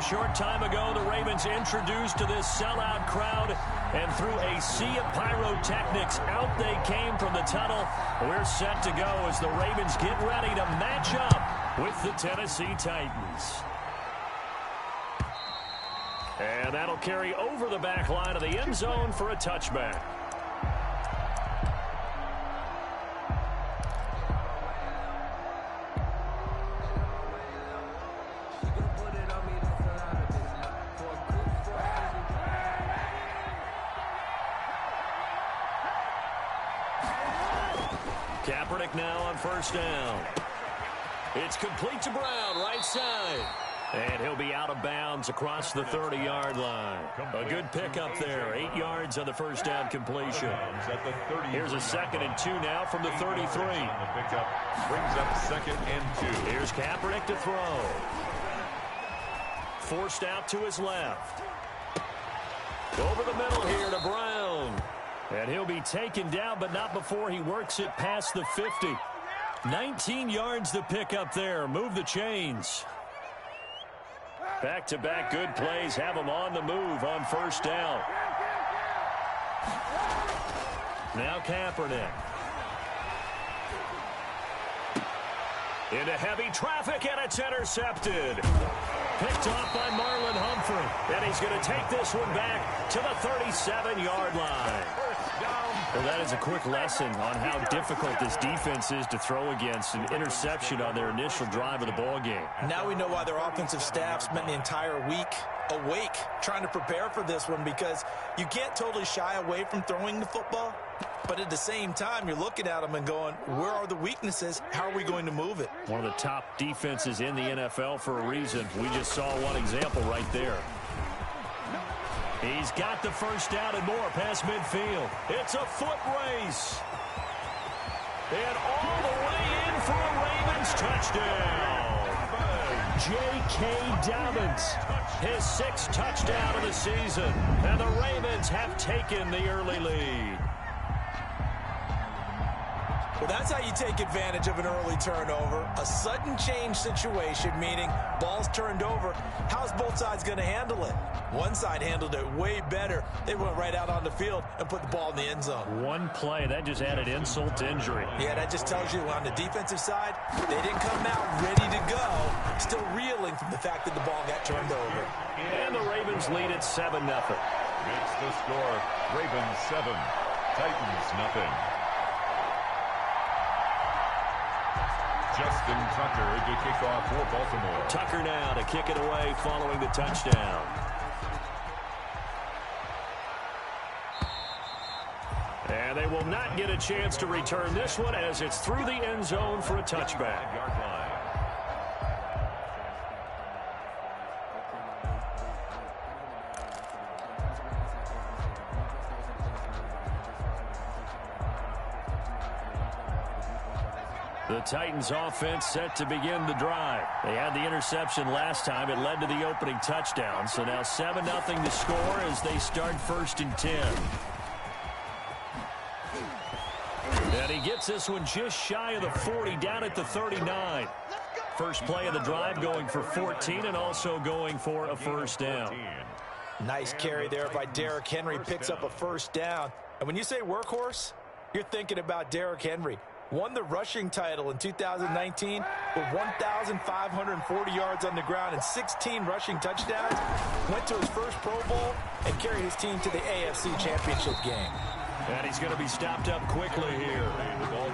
short time ago, the Ravens introduced to this sellout crowd, and through a sea of pyrotechnics, out they came from the tunnel. We're set to go as the Ravens get ready to match up with the Tennessee Titans. And that'll carry over the back line of the end zone for a touchback. Kaepernick now on first down. It's complete to Brown, right side. And he'll be out of bounds across the 30-yard line. A good pickup there. 8 yards on the first down completion. Here's a 2nd and 2 now from the 33. The pickup brings up 2nd and 2. Here's Kaepernick to throw. Forced out to his left. Over the middle here to Brown. And he'll be taken down, but not before he works it past the 50. 19 yards to pick up there. Move the chains. Back-to-back good plays have him on the move on first down. Now Kaepernick. Into heavy traffic, and it's intercepted. Picked off by Marlon Humphrey. And he's going to take this one back to the 37-yard line. Well, that is a quick lesson on how difficult this defense is to throw against. An interception on their initial drive of the ball game. Now we know why their offensive staff spent the entire week awake trying to prepare for this one, because you can't totally shy away from throwing the football. But at the same time, you're looking at them and going, where are the weaknesses? How are we going to move it? One of the top defenses in the NFL for a reason. We just saw one example right there. He's got the first down and more past midfield. It's a foot race. And all the way in for a Ravens touchdown. J.K. Dobbins, his 6th touchdown of the season. And the Ravens have taken the early lead. Well, that's how you take advantage of an early turnover. A sudden change situation, meaning ball's turned over. How's both sides going to handle it? One side handled it way better. They went right out on the field and put the ball in the end zone. One play, that just added insult to injury. Yeah, that just tells you on the defensive side, they didn't come out ready to go, still reeling from the fact that the ball got turned over. And the Ravens lead at 7-0. Makes the score Ravens 7, Titans nothing. Justin Tucker to kick off for Baltimore. Tucker now to kick it away following the touchdown. And they will not get a chance to return this one as it's through the end zone for a touchback. The Titans offense set to begin the drive. They had the interception last time. It led to the opening touchdown. So now 7-0 to score as they start 1st and 10. And he gets this one just shy of the 40, down at the 39. First play of the drive going for 14 and also going for a first down. Nice carry there by Derrick Henry. Picks up a first down. And when you say workhorse, you're thinking about Derrick Henry. Won the rushing title in 2019 with 1,540 yards on the ground and 16 rushing touchdowns. Went to his first Pro Bowl and carried his team to the AFC Championship game. And he's going to be stopped up quickly here.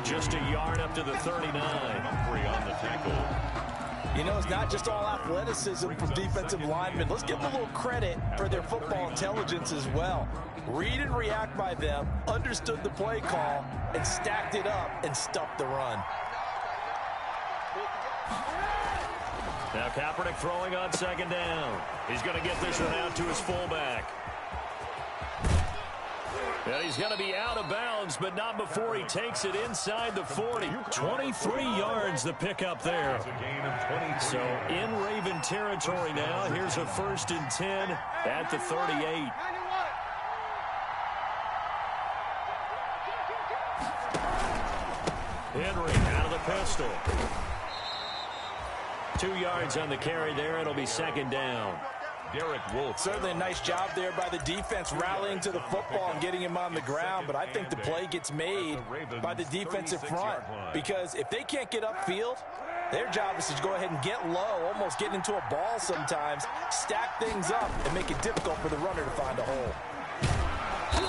Just a yard up to the 39. Humphrey on the tackle. You know, it's not just all athleticism from defensive linemen. Let's give them a little credit for their football intelligence as well. Read and react by them, understood the play call, and stacked it up and stuffed the run. Now Kaepernick throwing on 2nd down. He's going to get this one out to his fullback. And he's going to be out of bounds, but not before he takes it inside the 40. 23 yards to pick up there. So in Raven territory now. Here's a 1st and 10 at the 38. Henry out of the pistol. 2 yards on the carry there. It'll be 2nd down. Derek Wolfe. Certainly a nice job there by the defense rallying to the football and getting him on the ground, but I think the play gets made by the defensive front because if they can't get upfield, their job is to go ahead and get low, almost get into a ball sometimes, stack things up, and make it difficult for the runner to find a hole.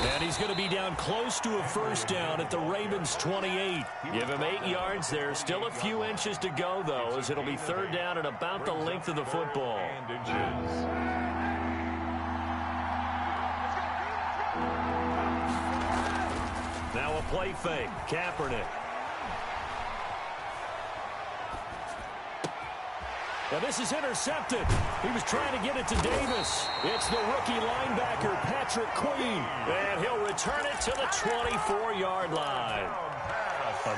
And he's going to be down close to a first down at the Ravens' 28. Give him 8 yards there. Still a few inches to go, though, as it'll be third down and about the length of the football. Now a play fake. Kaepernick. Now this is intercepted. He was trying to get it to Davis. It's the rookie linebacker, Patrick Queen. And he'll return it to the 24-yard line.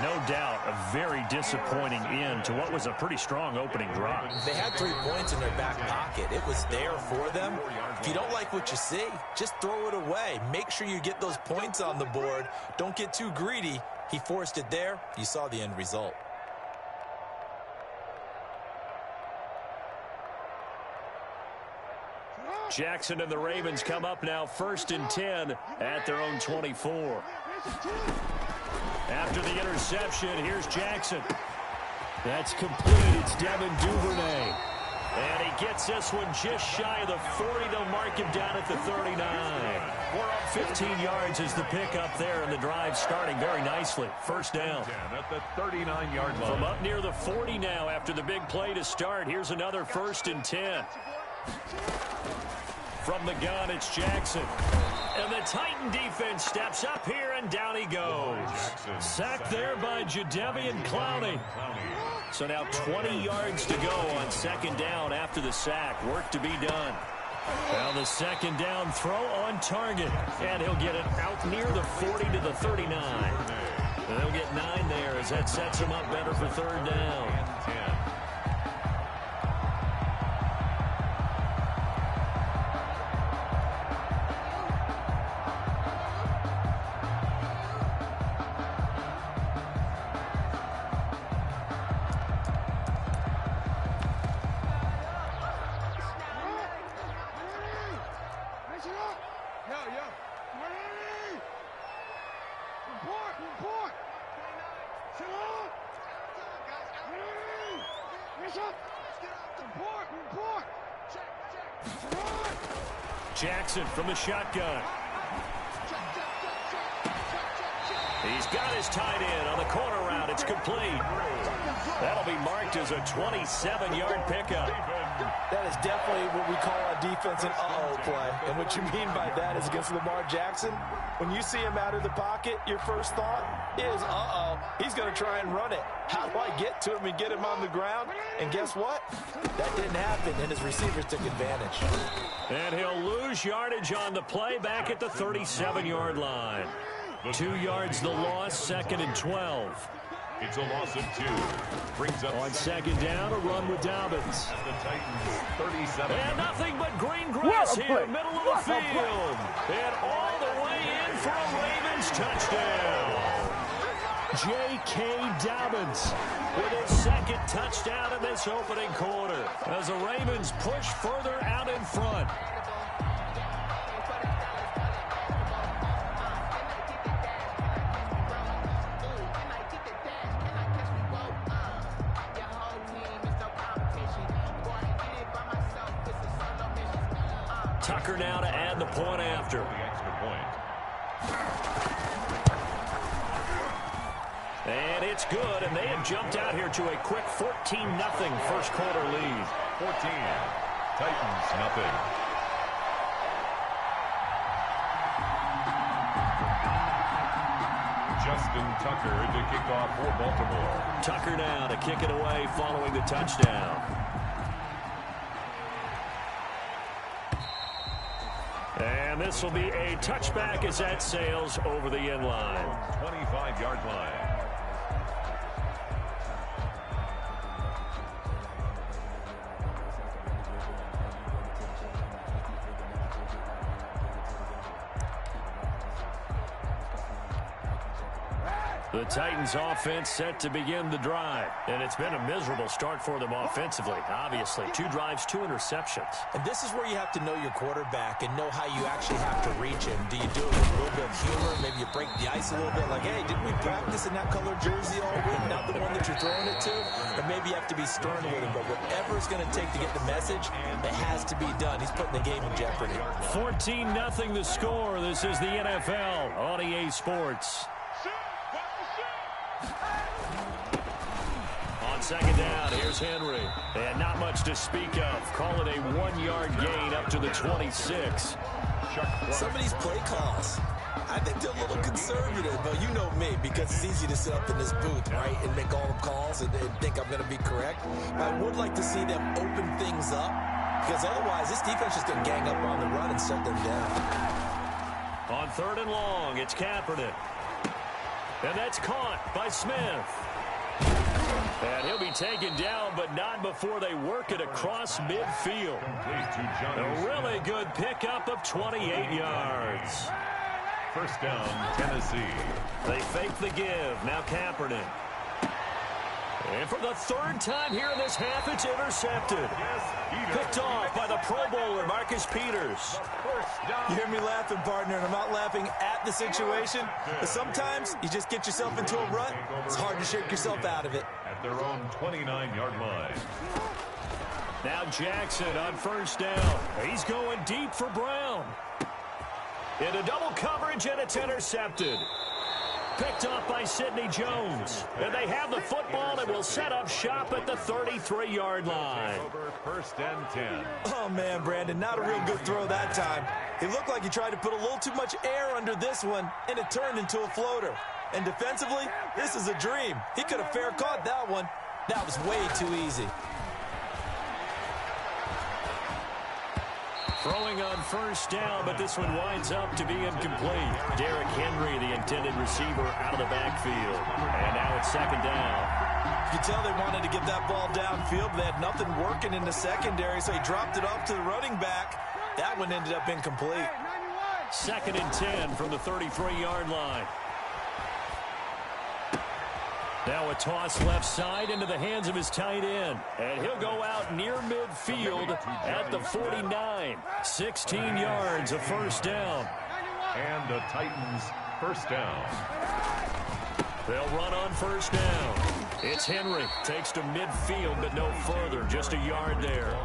No doubt, a very disappointing end to what was a pretty strong opening drive. They had 3 points in their back pocket. It was there for them. If you don't like what you see, just throw it away. Make sure you get those points on the board. Don't get too greedy. He forced it there. You saw the end result. Jackson and the Ravens come up now 1st and 10 at their own 24. After the interception, here's Jackson. That's complete. It's Devin Duvernay. And he gets this one just shy of the 40. They'll mark him down at the 39. We're up 15 yards as the pickup there, and the drive starting very nicely. First down. At the 39-yard line. From up near the 40 now after the big play to start. Here's another 1st and 10. From the gun, it's Jackson. And the Titan defense steps up here, and down he goes. Sacked there by Jadeveon Clowney. So now 20 yards to go on 2nd down after the sack. Work to be done. Now the 2nd down throw on target. And he'll get it out near the 40 to the 39. And they'll get 9 there as that sets him up better for 3rd down. Jackson from the shotgun. He's got his tight end on the corner route. It's complete. That'll be marked as a 27-yard pickup. That is definitely what we call a defense and uh-oh play. And what you mean by that is against Lamar Jackson, when you see him out of the pocket, your first thought is, uh-oh, he's going to try and run it. How do I get to him and get him on the ground? And guess what? That didn't happen, and his receivers took advantage. And he'll lose yardage on the play back at the 37-yard line. 2 yards the loss, 2nd and 12. It's a loss of 2. Brings up on 2nd down, a run with Dobbins. The Titans, 37. And nothing but green grass here, middle of the field. And all the way in for a Ravens touchdown. J.K. Dobbins with his 2nd touchdown in this opening quarter as the Ravens push further out in front. Tucker now to add the point after. The extra point. And it's good, and they have jumped out here to a quick 14-0 first quarter lead. 14. Titans, nothing. Justin Tucker to kick off for Baltimore. Tucker now to kick it away following the touchdown. And this will be a touchback as that sails over the end line. 25-yard line. The Titans offense set to begin the drive. And it's been a miserable start for them offensively, obviously. 2 drives, 2 interceptions. And this is where you have to know your quarterback and know how you actually have to reach him. Do you do it with a little bit of humor? Maybe you break the ice a little bit like, hey, didn't we practice in that color jersey all week? Not the one that you're throwing it to? Or maybe you have to be stern with him. But whatever it's going to take to get the message, it has to be done. He's putting the game in jeopardy. 14-0 the score. This is the NFL on EA Sports. On second down, here's Henry. And not much to speak of. Call it a 1-yard gain up to the 26. Some of these play calls, I think they're a little conservative, but you know me, because it's easy to sit up in this booth, right, and make all the calls and think I'm going to be correct. But I would like to see them open things up, because otherwise this defense is going to gang up on the run and shut them down. On 3rd and long, it's Kaepernick. And that's caught by Smith. And he'll be taken down, but not before they work it across midfield. A really good pickup of 28 yards. First down, Tennessee. They fake the give. Now Kaepernick. And for the 3rd time here in this half, it's intercepted. Picked off by the Pro Bowler, Marcus Peters. You hear me laughing, partner, and I'm not laughing at the situation. But sometimes you just get yourself into a rut. It's hard to shake yourself out of it. At their own 29-yard line. Now Jackson on 1st down. He's going deep for Brown. Into double coverage, and it's intercepted. Picked off by Sidney Jones. And they have the football and will set up shop at the 33-yard line. First and 10. Oh, man, Brandon, not a real good throw that time. It looked like he tried to put a little too much air under this one, and it turned into a floater. And defensively, this is a dream. He could have fair caught that one. That was way too easy. Throwing on 1st down, but this one winds up to be incomplete. Derrick Henry, the intended receiver, out of the backfield. And now it's 2nd down. You can tell they wanted to get that ball downfield, but they had nothing working in the secondary, so he dropped it off to the running back. That one ended up incomplete. 2nd and 10 from the 33-yard line. Now a toss left side into the hands of his tight end. And he'll go out near midfield at the 49. 16 yards, a 1st down. And the Titans' 1st down. They'll run on 1st down. It's Henry. Takes to midfield, but no further. Just a yard there.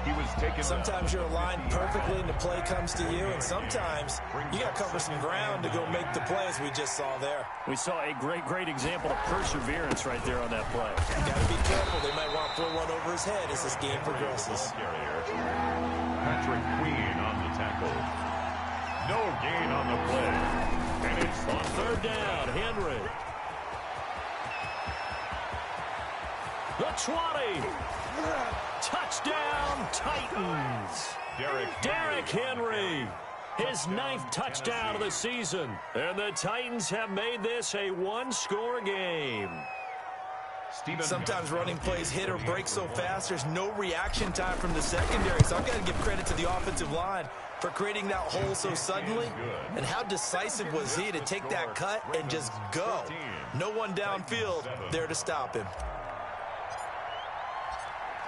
He was taken. Sometimes you're aligned perfectly and the play comes to you, and sometimes you got to cover some ground to go make the play, as we just saw there. We saw a great example of perseverance right there on that play. Got to be careful. They might want to throw one over his head as this game progresses. Patrick Queen on the tackle. No gain on the play. And it's on 3rd down, Henry. The 20. Touchdown, Titans. Derrick Henry. His 9th touchdown of the season. And the Titans have made this a 1-score game. Sometimes running plays hit or break so fast, there's no reaction time from the secondary. So I've got to give credit to the offensive line for creating that hole so suddenly. And how decisive was he to take that cut and just go? No one downfield there to stop him.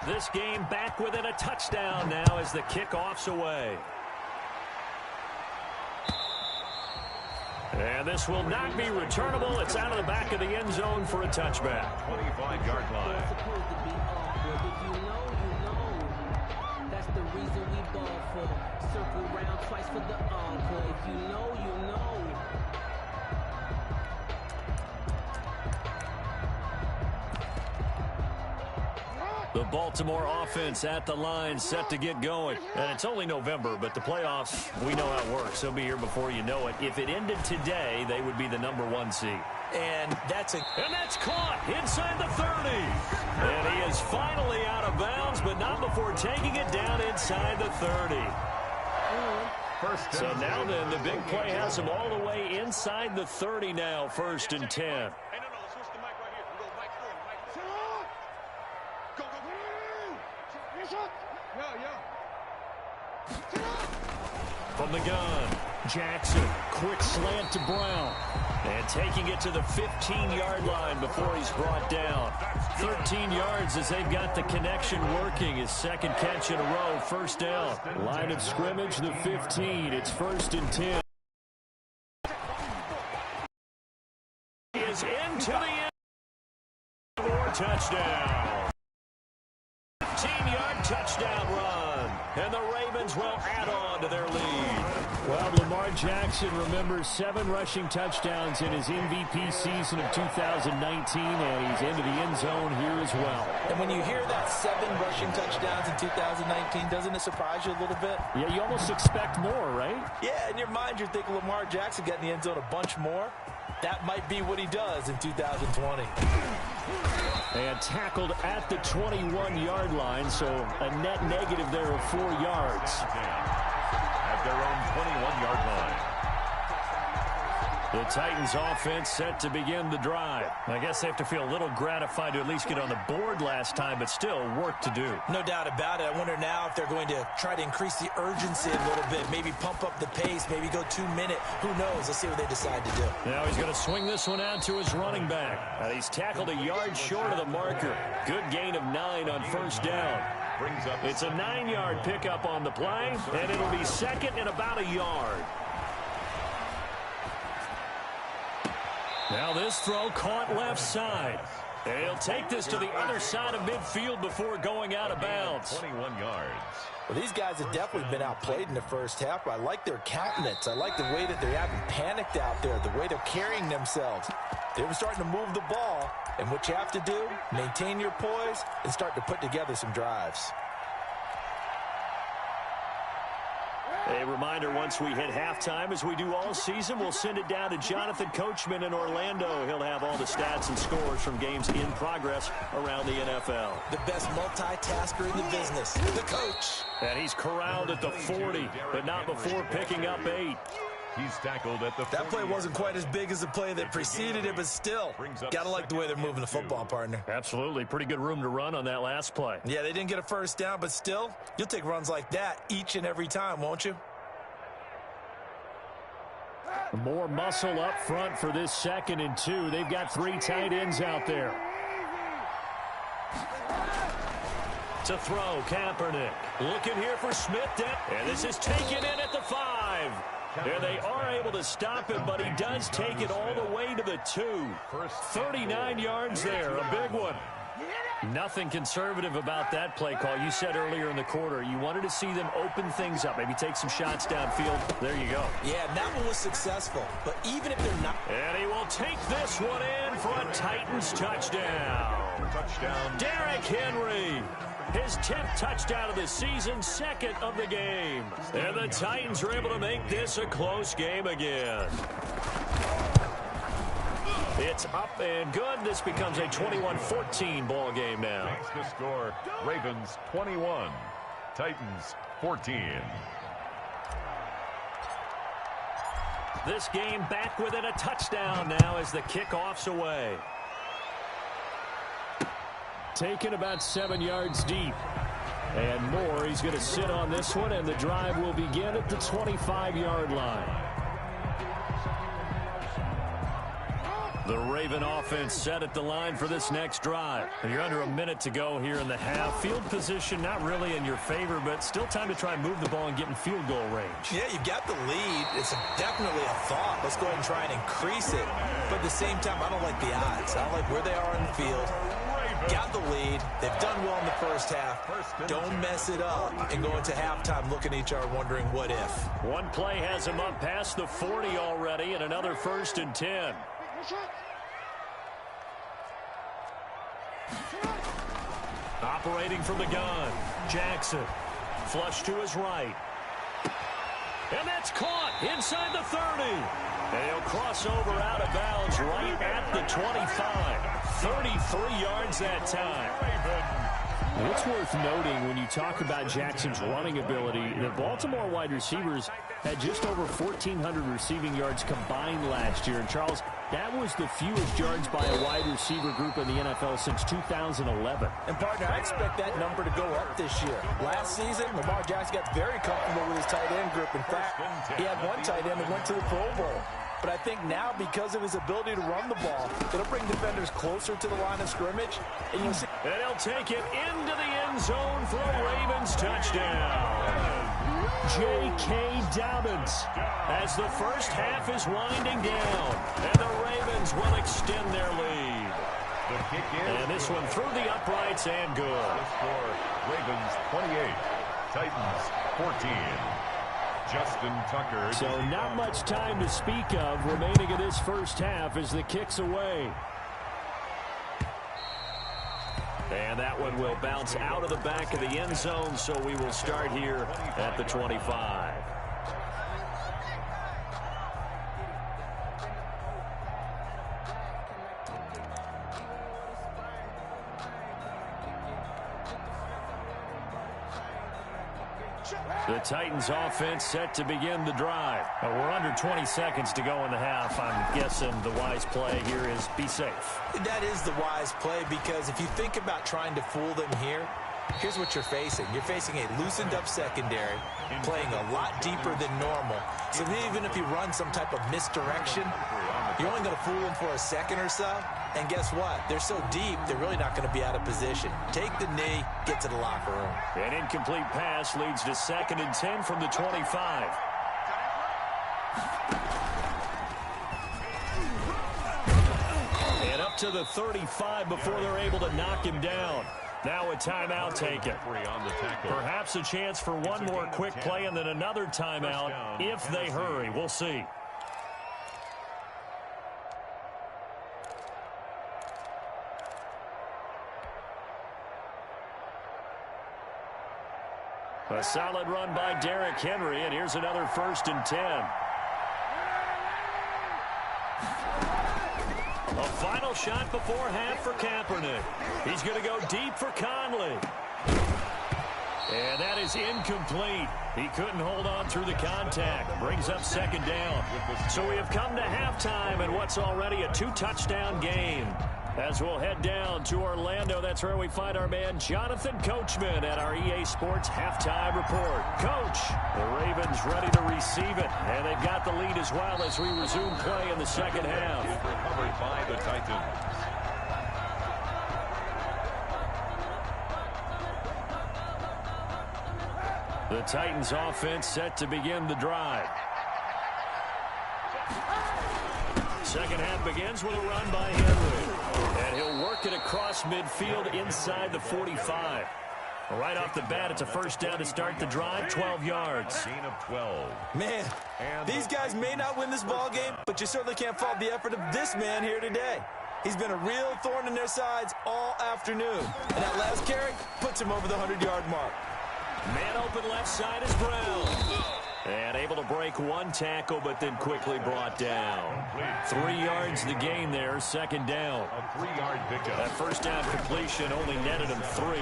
This game back within a touchdown now as the kickoff's away. And this will not be returnable. It's out of the back of the end zone for a touchback. 25-yard line. That's the reason we ball for. Circle round twice for the encore. If you know, you know. The Baltimore offense at the line, set to get going. And it's only November, but the playoffs, we know how it works. They'll be here before you know it. If it ended today, they would be the #1 seed. And that's caught inside the 30. And he is finally out of bounds, but not before taking it down inside the 30. So now then, the big play has him all the way inside the 30 now, 1st and 10. From the gun, Jackson, quick slant to Brown. And taking it to the 15-yard line before he's brought down. 13 yards as they've got the connection working. His second catch in a row, first down. Line of scrimmage, the 15. It's 1st and 10. He is into the end. More touchdown. 15-yard touchdown run. And the Ravens will add on to their lead. Well, Lamar Jackson remembers 7 rushing touchdowns in his MVP season of 2019, and he's into the end zone here as well. And when you hear that 7 rushing touchdowns in 2019, doesn't it surprise you a little bit? Yeah, you almost expect more, right? Yeah, in your mind, you're thinking Lamar Jackson getting the end zone a bunch more. That might be what he does in 2020. And tackled at the 21-yard line, so a net negative there of 4 yards. At their own 21-yard line. The Titans offense set to begin the drive. I guess they have to feel a little gratified to at least get on the board last time, but still work to do. No doubt about it. I wonder now if they're going to try to increase the urgency a little bit, maybe pump up the pace, maybe go 2-minute. Who knows? Let's see what they decide to do. Now he's going to swing this one out to his running back. He's tackled a yard short of the marker. Good gain of 9 on first down. It's a 9-yard pickup on the play, and it'll be second and about a yard. Now this throw caught left side. And he'll take this to the other side of midfield before going out of bounds. 21 yards. Well, these guys have definitely been outplayed in the first half, but I like their countenance. I like the way that they haven't panicked out there, the way they're carrying themselves. They're starting to move the ball, and what you have to do, maintain your poise and start to put together some drives. A reminder, once we hit halftime, as we do all season, we'll send it down to Jonathan Coachman in Orlando. He'll have all the stats and scores from games in progress around the NFL. The best multitasker in the business, the coach. And he's corralled at the 40, but not before picking up 8. He's tackled at the 40. That play wasn't quite as big as the play that preceded it, but still, got to like the way they're moving the football, partner. Absolutely. Pretty good room to run on that last play. Yeah, they didn't get a first down, but still, you'll take runs like that each and every time, won't you? More muscle up front for this 2nd and 2. They've got 3 tight ends out there. To throw, Kaepernick. Looking here for Smith. And this is taken in at the 5. And they are able to stop him, but he does take it all the way to the 2. 39 yards there, a big one. Nothing conservative about that play call. You said earlier in the quarter you wanted to see them open things up, maybe take some shots downfield. There you go. Yeah, that one was successful, but even if they're not... And he will take this one in for a Titans touchdown. Touchdown. Derrick Henry. His 10th touchdown of the season, 2nd of the game. And the Titans are able to make this a close game again. It's up and good. This becomes a 21-14 ball game now. Makes the score. Ravens 21, Titans 14. This game back within a touchdown now as the kickoff's away. Taken about 7 yards deep. And more. He's going to sit on this one, and the drive will begin at the 25-yard line. The Raven offense set at the line for this next drive. And you're under a minute to go here in the half. Field position not really in your favor, but still time to try and move the ball and get in field goal range. Yeah, you've got the lead. It's definitely a thought. Let's go ahead and try and increase it. But at the same time, I don't like the odds. I don't like where they are in the field. Got the lead. They've done well in the first half. Don't mess it up and go into halftime looking at each other wondering what if. One play has him up past the 40 already and another 1st and 10. Operating from the gun, Jackson. Flush to his right. And that's caught inside the 30. And he'll cross over out of bounds right at the 25. 33 yards that time. It's worth noting when you talk about Jackson's running ability, the Baltimore wide receivers had just over 1,400 receiving yards combined last year. And, Charles, that was the fewest yards by a wide receiver group in the NFL since 2011. And, partner, I expect that number to go up this year. Last season, Lamar Jackson got very comfortable with his tight end group. In fact, he had one tight end that went to the Pro Bowl. But I think now, because of his ability to run the ball, it'll bring defenders closer to the line of scrimmage. And you'll see. And he'll take it into the end zone for a Ravens touchdown. J.K. Dobbins as the first half is winding down. And the Ravens will extend their lead. The kick is and this one through the uprights and good. The score, Ravens 28, Titans 14. Justin Tucker. So not much time to speak of remaining in this first half as the kick's away. And that one will bounce out of the back of the end zone, so we will start here at the 25. The Titans offense set to begin the drive. We're under 20 seconds to go in the half. I'm guessing the wise play here is be safe. That is the wise play, because if you think about trying to fool them here, here's what you're facing. You're facing a loosened up secondary, playing a lot deeper than normal. So even if you run some type of misdirection, you're only going to fool them for a second or so. And guess what? They're so deep, they're really not going to be out of position. Take the knee, get to the locker room. An incomplete pass leads to 2nd and 10 from the 25. And up to the 35 before they're able to knock him down. Now a timeout taken. Perhaps a chance for one more quick play and then another timeout if they hurry. We'll see. A solid run by Derrick Henry, and here's another 1st and 10. A final shot before half for Kaepernick. He's going to go deep for Conley. And that is incomplete. He couldn't hold on through the contact. Brings up 2nd down. So we have come to halftime in what's already a 2-touchdown game. As we'll head down to Orlando, that's where we find our man Jonathan Coachman at our EA Sports Halftime Report. Coach, the Ravens ready to receive it, and they've got the lead as well as we resume play in the second half. Recovered by the Titans. The Titans offense set to begin the drive. Second half begins with a run by Henry. And he'll work it across midfield inside the 45. Right off the bat, it's a 1st down to start the drive, 12 yards. Gain of 12. Man, these guys may not win this ball game, but you certainly can't fault the effort of this man here today. He's been a real thorn in their sides all afternoon. And that last carry puts him over the 100-yard mark. Man open left side is Brown. And able to break one tackle, but then quickly brought down. 3 yards the gain there, 2nd down. A 3-yard pickup. That 1st down completion only netted him 3.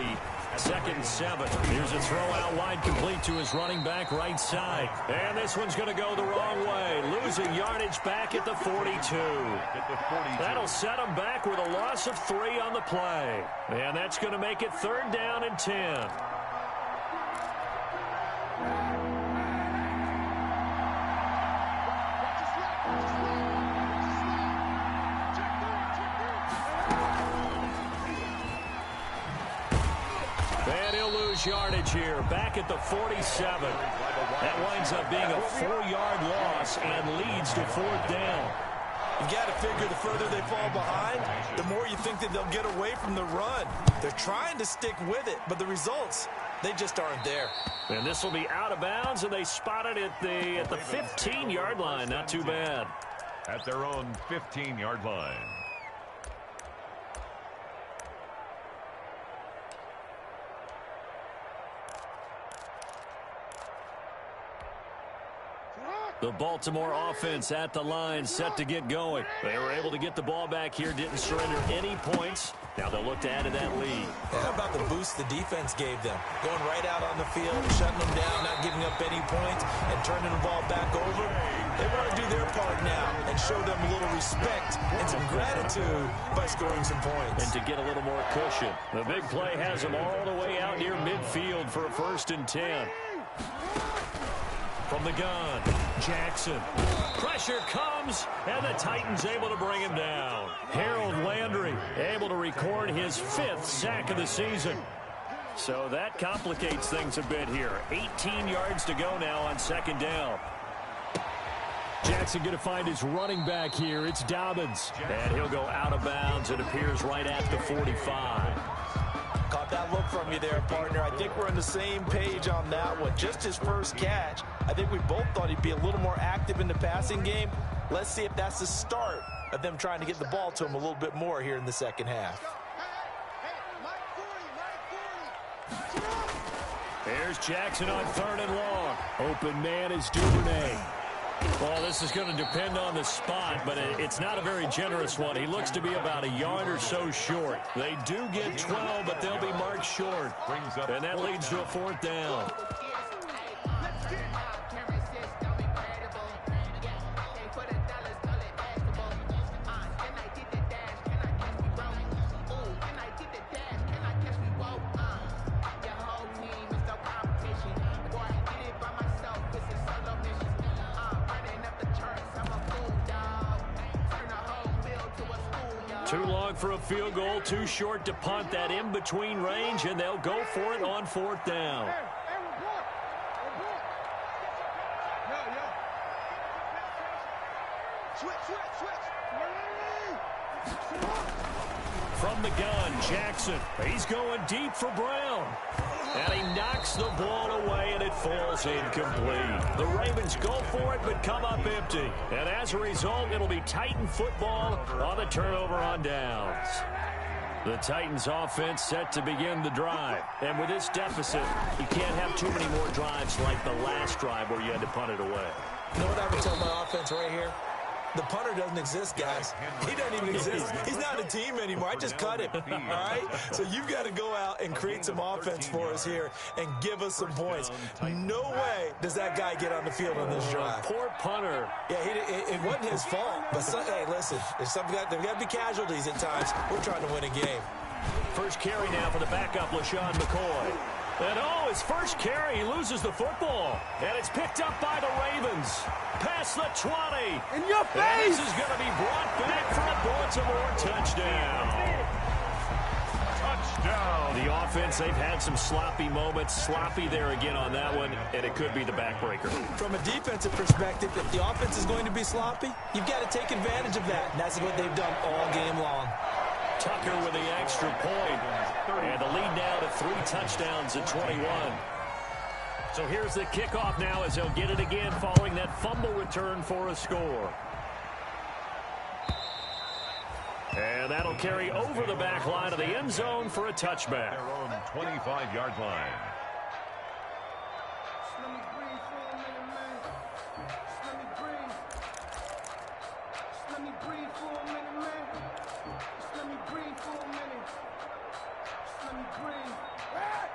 2nd and 7. Here's a throw out wide complete to his running back right side. And this one's going to go the wrong way. Losing yardage back at the 42. That'll set him back with a loss of 3 on the play. And that's going to make it 3rd down and 10. Yardage here, back at the 47. That winds up being a 4-yard loss and leads to 4th down. You've got to figure the further they fall behind, the more you think that they'll get away from the run. They're trying to stick with it, but the results, they just aren't there. And this will be out of bounds, and they spot it at the 15-yard line. Not too bad. At their own 15-yard line. The Baltimore offense at the line, set to get going. They were able to get the ball back here, didn't surrender any points. Now they'll look to add to that lead. How about the boost the defense gave them? Going right out on the field, shutting them down, not giving up any points, and turning the ball back over. They want to do their part now and show them a little respect and some gratitude by scoring some points. And to get a little more cushion. The big play has them all the way out near midfield for a 1st and 10. From the gun, Jackson. Pressure comes, and the Titans able to bring him down. Harold Landry able to record his 5th sack of the season. So that complicates things a bit here. 18 yards to go now on 2nd down. Jackson going to find his running back here. It's Dobbins. And he'll go out of bounds. It appears right at the 45. Caught that look from you there, partner. I think we're on the same page on that one. Just his first catch. I think we both thought he'd be a little more active in the passing game. Let's see if that's the start of them trying to get the ball to him a little bit more here in the second half. There's Jackson on 3rd and long. Open man is Duvernay. Well, this is going to depend on the spot, but it's not a very generous one. He looks to be about a yard or so short. They do get 12, but they'll be marked short. And that leads to a 4th down. Too long for a field goal, too short to punt. That in-between range, and they'll go for it on 4th down. From the gun, Jackson. He's going deep for Brown. And he knocks the ball away, and it falls incomplete. The Ravens go for it, but come up empty. And as a result, it'll be Titan football on the turnover on downs. The Titans offense set to begin the drive. And with this deficit, you can't have too many more drives like the last drive where you had to punt it away. You know what I would tell my offense right here? The punter doesn't exist, guys. He doesn't even exist. He's not a team anymore. I just cut him, all right? So you've got to go out and create some offense for us here and give us some points. No way does that guy get on the field on this drive. Poor punter. Yeah, it wasn't his fault. But, hey, listen, there's got to be casualties at times. We're trying to win a game. First carry now for the backup, LaShawn McCoy. And, his first carry, he loses the football. And it's picked up by the Ravens. Past the 20. In your face! And this is going to be brought back for a Baltimore touchdown. Touchdown. The offense, they've had some sloppy moments. Sloppy there again on that one, and it could be the backbreaker. From a defensive perspective, if the offense is going to be sloppy, you've got to take advantage of that. And that's what they've done all game long. Tucker with the extra point. And the lead now to 3 touchdowns at 21. So here's the kickoff now as they'll get it again following that fumble return for a score. And that'll carry over the back line of the end zone for a touchback. Their own 25-yard line.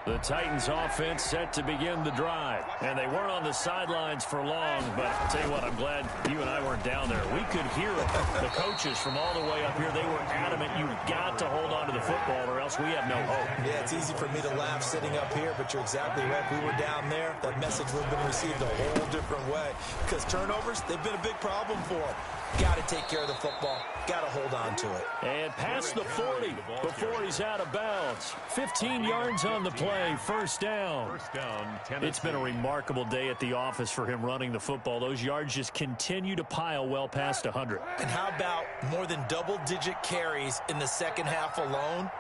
The Titans offense set to begin the drive. And they weren't on the sidelines for long, but I'll tell you what, I'm glad you and I weren't down there. We could hear the coaches from all the way up here. They were adamant, you've got to hold on to the football or else we have no hope. Yeah, it's easy for me to laugh sitting up here, but you're exactly right. We were down there. That message would have been received a whole different way. Because turnovers, they've been a big problem for them. Got to take care of the football. Got to hold on to it. And past the 40 before he's out of bounds. 15 yards on the play, first down. First down, Tennessee. It's been a remarkable day at the office for him running the football. Those yards just continue to pile well past 100. And how about more than double-digit carries in the second half alone?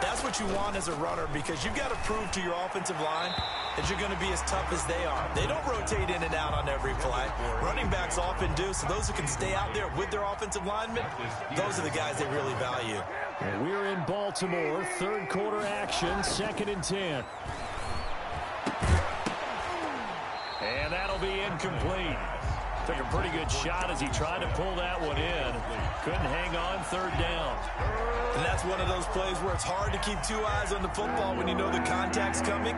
That's what you want as a runner because you've got to prove to your offensive line that you're going to be as tough as they are. They don't rotate in and out on every play. Running backs often do, so those who can stay out there with their offensive linemen, those are the guys they really value. And we're in Baltimore, third quarter action, 2nd and 10. And that'll be incomplete. Took a pretty good shot as he tried to pull that one in. Couldn't hang on, third down. And that's one of those plays where it's hard to keep two eyes on the football when you know the contact's coming,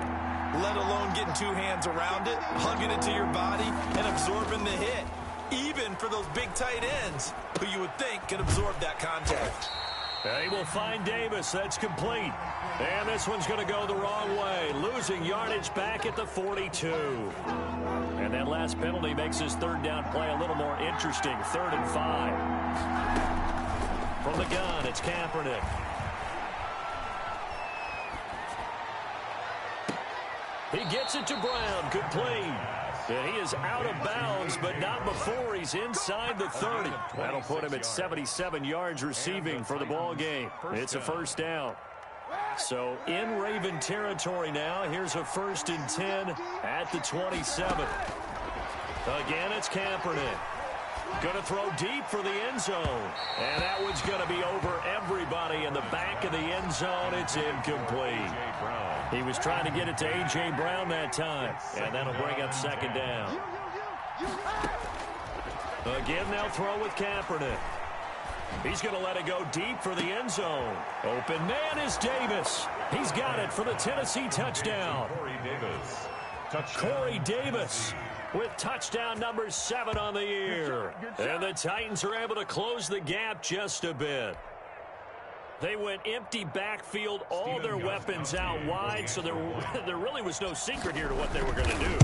let alone getting two hands around it, hugging it to your body, and absorbing the hit. Even for those big tight ends who you would think can absorb that contact. They will find Davis. That's complete. And this one's going to go the wrong way. Losing yardage back at the 42. And that last penalty makes his third down play a little more interesting. 3rd and 5. From the gun, it's Kaepernick. He gets it to Brown. Good play. And he is out of bounds, but not before he's inside the 30. That'll put him at 77 yards receiving for the ball game. It's a first down. So in Raven territory now. Here's a 1st and 10 at the 27. Again, it's Kaepernick. Going to throw deep for the end zone. And that one's going to be over everybody in the back of the end zone. It's incomplete. He was trying to get it to A.J. Brown that time. And that'll bring up 2nd down. Again, they'll throw with Kaepernick. He's going to let it go deep for the end zone. Open man is Davis. He's got it for the Tennessee touchdown. Corey Davis with touchdown number 7 on the year. And the Titans are able to close the gap just a bit. They went empty backfield, all their weapons out wide, so there really was no secret here to what they were going to do.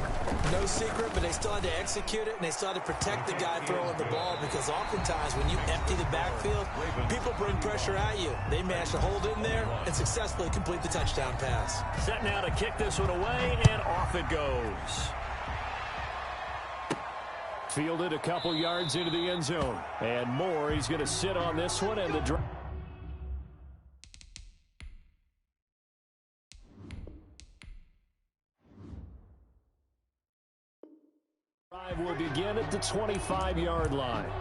No secret, but they still had to execute it, and they still had to protect the guy throwing the ball, because oftentimes when you empty the backfield, people bring pressure at you. They managed to hold in there and successfully complete the touchdown pass. Set now to kick this one away, and off it goes. Fielded a couple yards into the end zone. And more, he's going to sit on this one, and the drive will begin at the 25-yard line.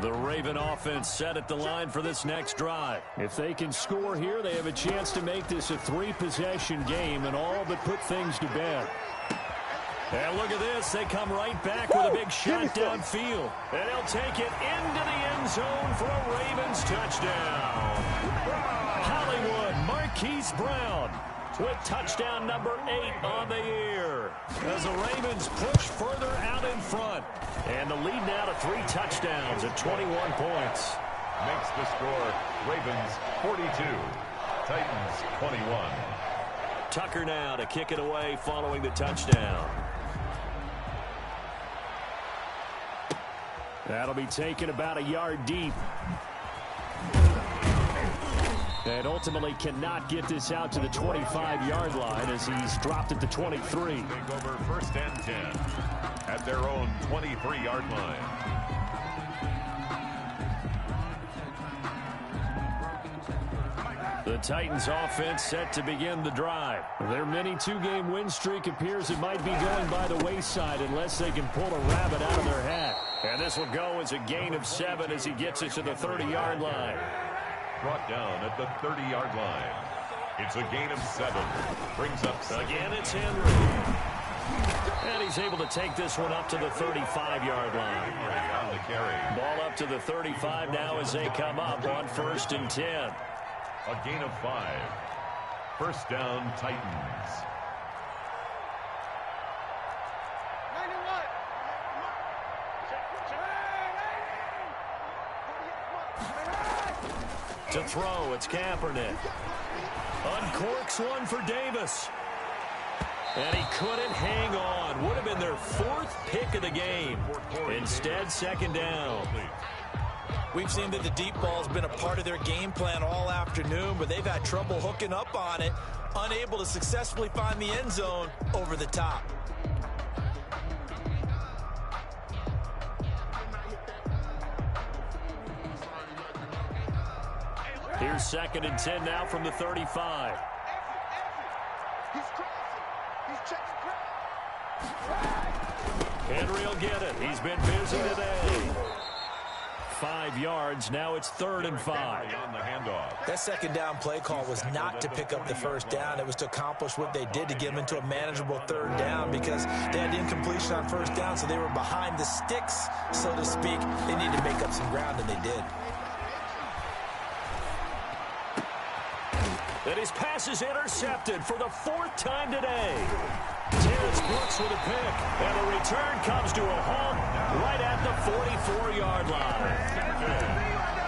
The Raven offense set at the line for this next drive. If they can score here, they have a chance to make this a 3-possession game and all but put things to bed. And look at this. They come right back with a big shot downfield. And they'll take it into the end zone for a Ravens touchdown. Hollywood Marquise Brown with touchdown number 8 on the year. As the Ravens push further out in front. And the lead now to 3 touchdowns at 21 points. Makes the score Ravens 42, Titans 21. Tucker now to kick it away following the touchdown. That'll be taken about a yard deep. And ultimately cannot get this out to the 25-yard line as he's dropped at the 23. Take over 1st and 10 at their own 23-yard line. The Titans offense set to begin the drive. Their mini 2-game win streak appears it might be going by the wayside unless they can pull a rabbit out of their hat. And this will go as a gain of 7 as he gets it to the 30-yard line. Brought down at the 30-yard line. It's a gain of 7. Brings up 7. Again, it's Henry. And he's able to take this one up to the 35-yard line. On the carry. Ball up to the 35 now as they come up on 1st and 10. A gain of 5. First down, Titans. To throw, it's Kaepernick. Uncorks one for Davis. And he couldn't hang on. Would have been their 4th pick of the game. Instead, 2nd down. We've seen that the deep ball has been a part of their game plan all afternoon, but they've had trouble hooking up on it, unable to successfully find the end zone over the top. Here's 2nd and 10 now from the 35. Henry will get it. He's been busy today. 5 yards. Now it's 3rd and 5. On the handoff. That second down play call was not to pick up the first down. It was to accomplish what they did to get them into a manageable 3rd down because they had incompletion on first down, so they were behind the sticks, so to speak. They needed to make up some ground, and they did. And his pass is intercepted for the 4th time today. Terrence Brooks with a pick. And the return comes to a halt right at the 44-yard line.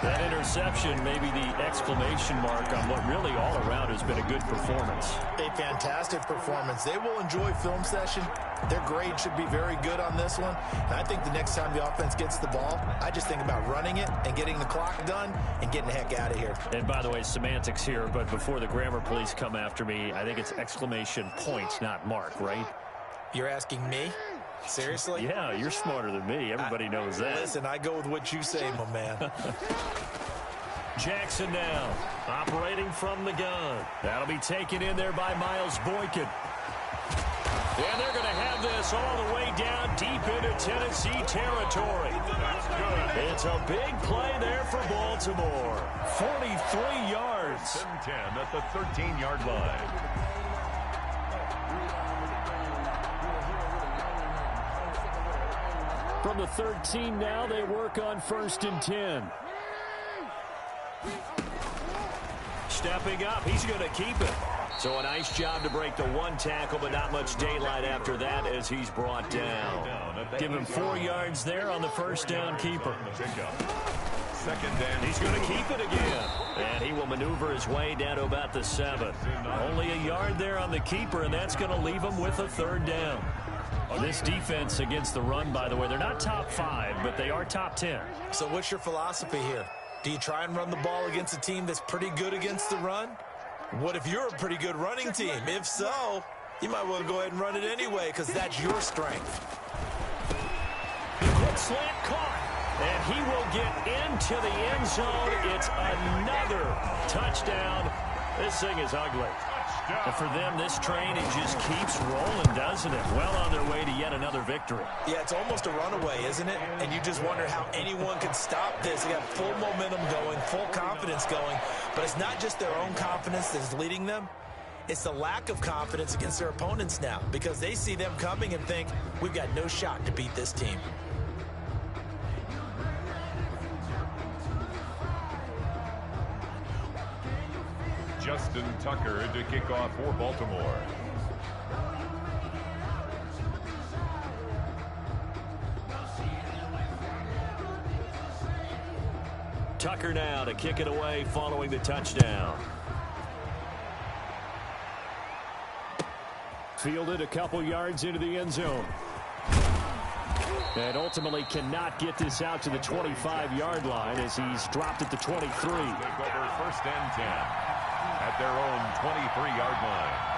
That interception may be the exclamation mark on what really all around has been a good performance. A fantastic performance. They will enjoy film session. Their grade should be very good on this one. And I think the next time the offense gets the ball, I just think about running it and getting the clock done and getting the heck out of here. And by the way, semantics here, but before the grammar police come after me, I think it's exclamation points, not mark, right? You're asking me? Seriously? Yeah, you're smarter than me. Everybody knows that. Listen, I go with what you say, my man. Jackson now, operating from the gun. That'll be taken in there by Miles Boykin. And they're going to have this all the way down deep into Tennessee territory. It's a big play there for Baltimore. 43 yards. 10 at the 13-yard line. From the 13 now, they work on 1st and 10. Stepping up, he's going to keep it. So a nice job to break the 1 tackle, but not much daylight after that as he's brought down. Give him 4 yards there on the 1st down keeper. 2nd down. He's going to keep it again. And he will maneuver his way down to about the 7. Only a yard there on the keeper, and that's going to leave him with a 3rd down. This defense against the run, by the way, they're not top 5, but they are top 10. So what's your philosophy here? Do you try and run the ball against a team that's pretty good against the run? What if you're a pretty good running team? If so, you might well go ahead and run it anyway because that's your strength. Quick slant caught, and he will get into the end zone. It's another touchdown. This thing is ugly. And for them, this train, it just keeps rolling, doesn't it? Well on their way to yet another victory. Yeah, it's almost a runaway, isn't it? And you just wonder how anyone could stop this. They got full momentum going, full confidence going. But it's not just their own confidence that's leading them. It's the lack of confidence against their opponents now because they see them coming and think, we've got no shot to beat this team. Justin Tucker to kick off for Baltimore. Tucker now to kick it away following the touchdown. Fielded a couple yards into the end zone. And ultimately cannot get this out to the 25-yard line as he's dropped at the 23. Take over 1st and 10 at their own 23-yard line.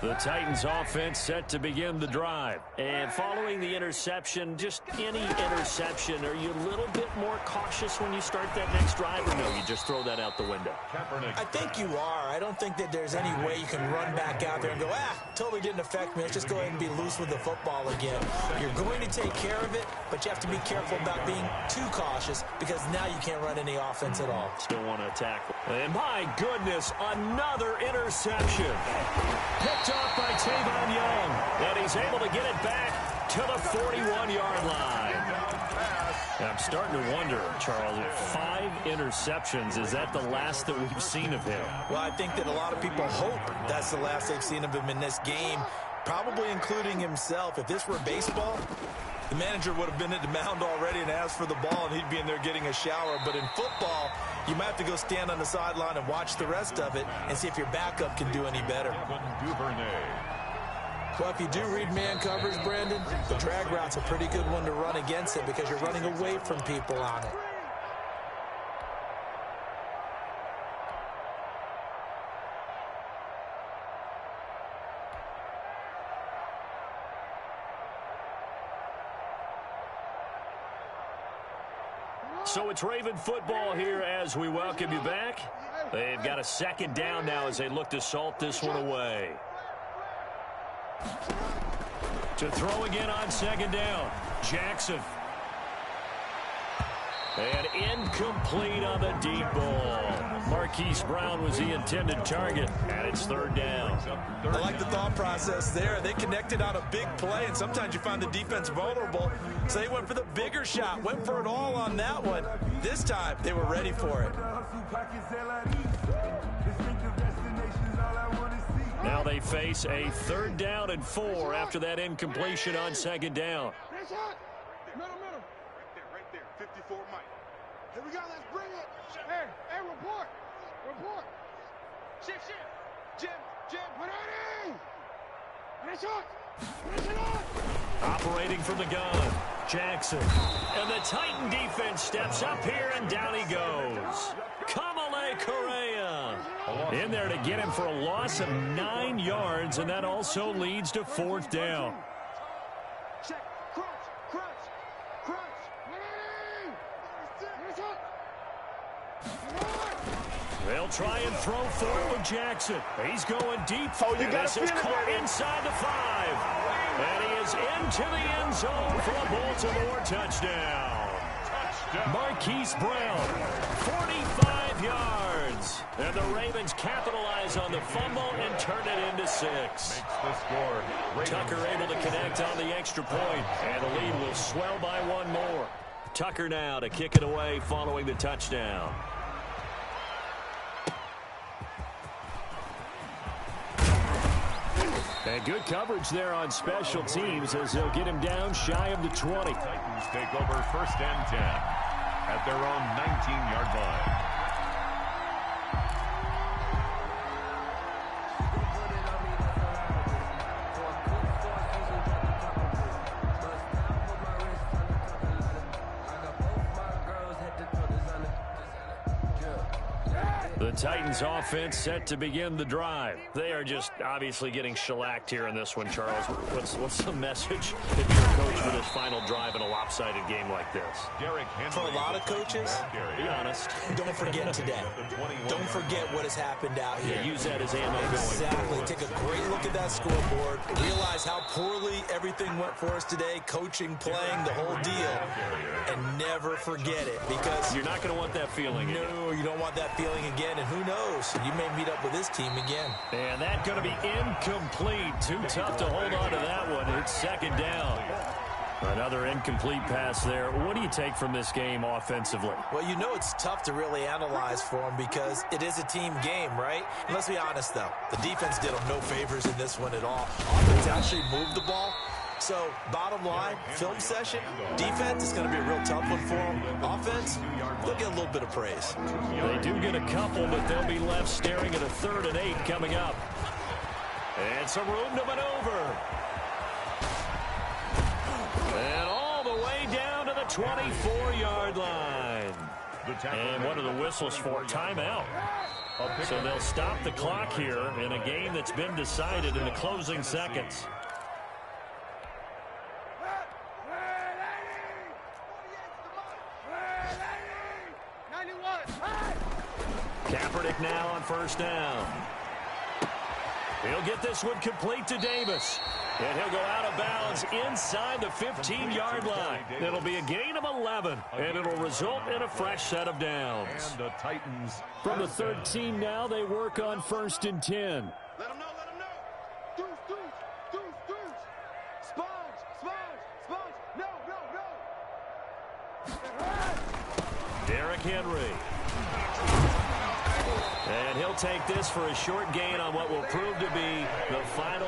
The Titans offense set to begin the drive. And following the interception, just any interception, are you a little bit more cautious when you start that next drive, or no, you just throw that out the window? I think you are. I don't think that there's any way you can run back out there and go, totally didn't affect me. Let's just go ahead and be loose with the football again. You're going to take care of it, but you have to be careful about being too cautious because now you can't run any offense at all. Still want to tackle. And my goodness, another interception. Picked off by Tavon Young, and he's able to get it back to the 41-yard line. I'm starting to wonder, Charles, 5 interceptions, is that the last that we've seen of him? Well, I think that a lot of people hope that's the last they've seen of him in this game, probably including himself. If this were baseball, the manager would have been at the mound already and asked for the ball, and he'd be in there getting a shower. But in football, you might have to go stand on the sideline and watch the rest of it and see if your backup can do any better. Well, if you do read man coverage, Brandon, the drag route's a pretty good one to run against it because you're running away from people on it. So it's Raven football here as we welcome you back. They've got a second down now as they look to salt this one away. To throw again on second down. Jackson. And incomplete on the deep ball. Marquise Brown was the intended target, and it's third down. I like the thought process there. They connected on a big play, and sometimes you find the defense vulnerable. So they went for the bigger shot, went for it all on that one. This time, they were ready for it. Now they face a 3rd down and 4 after that incompletion on second down. Right there, 54 Mike. Here we go, let's bring it. Hey, report. Shift. Jim, put it in. Finish it on. Operating from the gun, Jackson. And the Titan defense steps up here, and down he goes. Kamale Correa in there to get him for a loss of 9 yards, and that also leads to 4th down. Check, crunch. They'll try and throw for it with Jackson. He's going deep. This is caught inside the 5. And he is into the end zone for a Baltimore touchdown. Marquise Brown, 45 yards. And the Ravens capitalize on the fumble and turn it into 6. Makes the score. Tucker able to connect on the extra point, and the lead will swell by 1 more. Tucker now to kick it away following the touchdown. And good coverage there on special teams as they'll get him down shy of the 20. Titans take over 1st and 10 at their own 19-yard line. The Titans offense set to begin the drive. They are just obviously getting shellacked here in this one, Charles. What's the message if you're a coach for this final drive in a lopsided game like this? For a lot of coaches, be honest. Don't forget today. Don't forget what has happened out here. Yeah, use that as ammo going Exactly. forward. Take a great look at that scoreboard. Realize how poorly everything went for us today. Coaching, playing, the whole deal. And never forget it, because You're not going to want that feeling again. no, you don't want that feeling again. And who knows? You may meet up with this team again. And that's going to be incomplete. Too tough to hold on to that one. It's second down. Another incomplete pass there. What do you take from this game offensively? Well, you know it's tough to really analyze for them because it is a team game, right? And let's be honest, though. The defense did them no favors in this one at all. Offense actually moved the ball. So, bottom line, film session, defense is going to be a real tough one for them. Offense, they'll get a little bit of praise. They do get a couple, but they'll be left staring at a 3rd and 8 coming up. And some room to maneuver. And all the way down to the 24-yard line. And what are the whistles for? Timeout. So they'll stop the clock here in a game that's been decided in the closing seconds. Kaepernick now on 1st down. He'll get this one complete to Davis. And he'll go out of bounds inside the 15-yard line. It'll be a gain of 11, and it'll result in a fresh set of downs. And the Titans. From the 13 now, they work on 1st and 10. Let him know. Deuce. Sponge. No. Derrick Henry. And he'll take this for a short gain on what will prove to be the final.